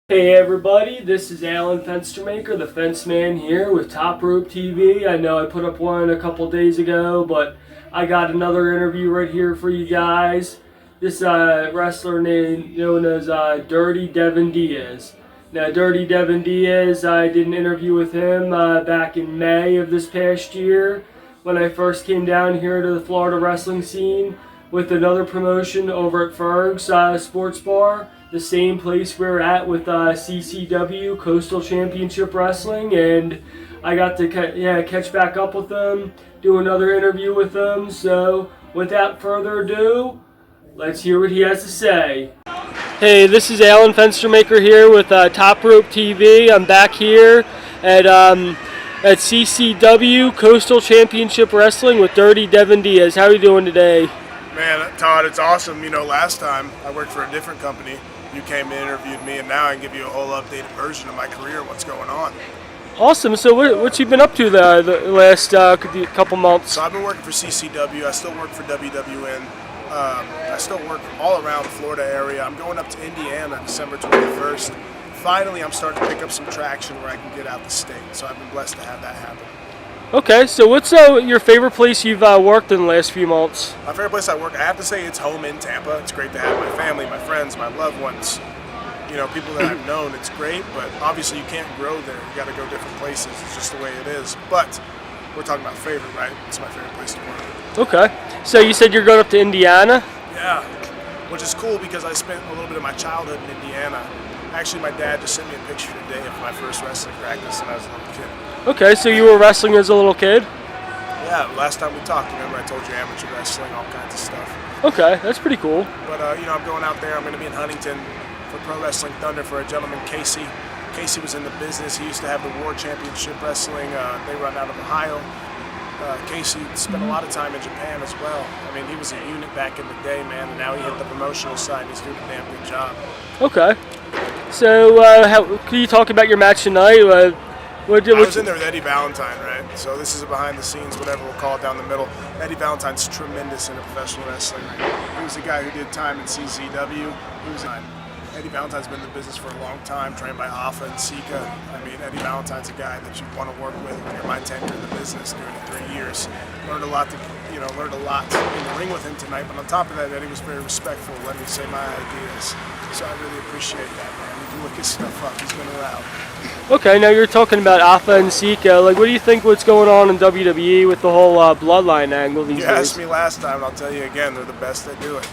Hey everybody, this is Alan Fenstermaker, the Fence Man here with Top Rope TV. I know I put up one a couple days ago, but I got another interview right here for you guys. This wrestler known as Dirty Devin Diaz. Now, Dirty Devin Diaz, I did an interview with him back in May of this past year when I first came down here to the Florida wrestling scene with another promotion over at Ferg's Sports Bar, the same place we're at with CCW, Coastal Championship Wrestling, and I got to catch back up with them, do another interview with them. So without further ado, let's hear what he has to say. Hey, this is Alan Fenstermaker here with Top Rope TV. I'm back here at CCW, Coastal Championship Wrestling with Dirty Devin Diaz. How are you doing today? Man, Todd, it's awesome. You know, last time I worked for a different company. You came and interviewed me, and now I can give you a whole updated version of my career, what's going on. Awesome. So what you been up to the last couple months? So I've been working for CCW. I still work for WWN. I still work all around the Florida area. I'm going up to Indiana December 21st. Finally, I'm starting to pick up some traction where I can get out the state. So I've been blessed to have that happen. Okay, so what's your favorite place you've worked in the last few months? My favorite place I work, I have to say it's home in Tampa. It's great to have my family, my friends, my loved ones, you know, people that I've known. It's great, but obviously you can't grow there. You got to go different places. It's just the way it is. But we're talking about favorite, right? It's my favorite place to work. Okay, so you said you're going up to Indiana? Yeah, which is cool because I spent a little bit of my childhood in Indiana. Actually, my dad just sent me a picture today of my first wrestling practice when I was a little kid. Okay, so you were wrestling as a little kid? Yeah, last time we talked, remember I told you amateur wrestling, all kinds of stuff. Okay, that's pretty cool. But, you know, I'm going out there. I'm going to be in Huntington for Pro Wrestling Thunder for a gentleman, Casey. Casey was in the business. He used to have the World Championship Wrestling. They run out of Ohio. Casey spent a lot of time in Japan as well. I mean, he was a unit back in the day, man, and now he hit the promotional side, and he's doing a damn good job. Okay. So, can you talk about your match tonight? I was in there with Eddie Valentine, right? So this is a behind the scenes, whatever we'll call it, down the middle. Eddie Valentine's tremendous in professional wrestling. He was a guy who did time in CCW. Eddie Valentine's been in the business for a long time, trained by Hoffa and Sika. I mean, Eddie Valentine's a guy that you want to work with when you're my tenure in the business during the 3 years. Learned a lot in the ring with him tonight, but on top of that, Eddie was very respectful, letting me say my ideas. So I really appreciate that, man. You can look his stuff up. He's been around. Okay, now you're talking about Hoffa and Sika. Like, what do you think what's going on in WWE with the whole bloodline angle these days? You asked me last time, and I'll tell you again, they're the best that do it.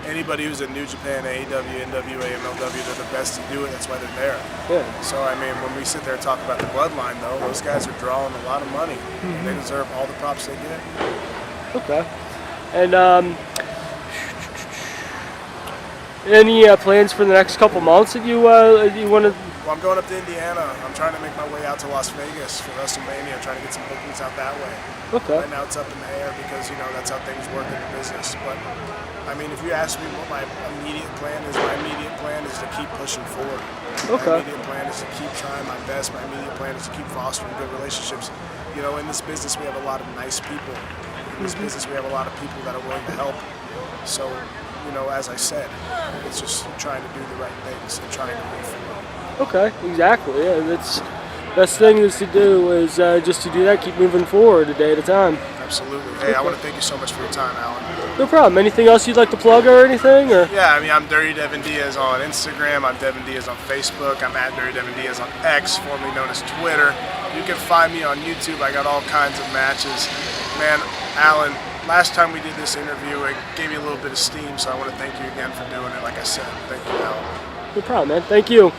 Anybody who's in New Japan, AEW, NWA, MLW, they're the best to do it. That's why they're there. Yeah. So, I mean, when we sit there and talk about the bloodline, though, those guys are drawing a lot of money. Mm-hmm. They deserve all the props they get. Okay. And any plans for the next couple months that you want to? Well, I'm going up to Indiana. I'm trying to make my way out to Las Vegas for WrestleMania. I'm trying to get some bookings out that way. Okay. Right now it's up in the air because, you know, that's how things work in the business. But, I mean, if you ask me what my immediate plan is to keep pushing forward. Okay. My immediate plan is to keep trying my best. My immediate plan is to keep fostering good relationships. You know, in this business we have a lot of nice people. In this business we have a lot of people that are willing to help. So, you know, as I said, it's just trying to do the right things and trying to move forward. Okay, exactly. Yeah, that's best thing is to do is just to do that. Keep moving forward a day at a time. Absolutely. Hey, I want to thank you so much for your time, Alan. No problem. Anything else you'd like to plug or anything? Or? Yeah, I mean, I'm Dirty Devin Diaz on Instagram. I'm Devin Diaz on Facebook. I'm at Dirty Devin Diaz on X, formerly known as Twitter. You can find me on YouTube. I got all kinds of matches. Man, Alan, last time we did this interview, it gave me a little bit of steam, so I want to thank you again for doing it. Like I said, thank you, Alan. No problem, man. Thank you.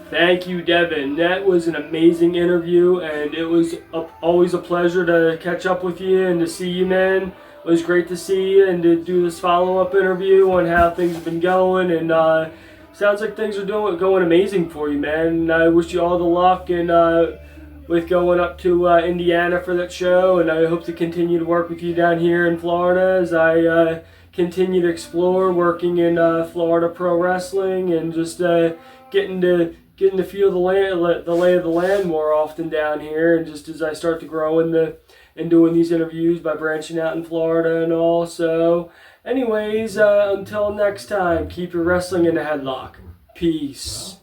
Thank you, Devin. That was an amazing interview, and it was always a pleasure to catch up with you and to see you, man. It was great to see you and to do this follow-up interview on how things have been going, and sounds like things are going amazing for you, man. And I wish you all the luck and with going up to Indiana for that show, and I hope to continue to work with you down here in Florida as I continue to explore working in Florida pro wrestling and just getting to feel the lay of the land more often down here, and just as I start to grow and doing these interviews by branching out in Florida and all. So anyways, until next time, keep your wrestling in a headlock. Peace.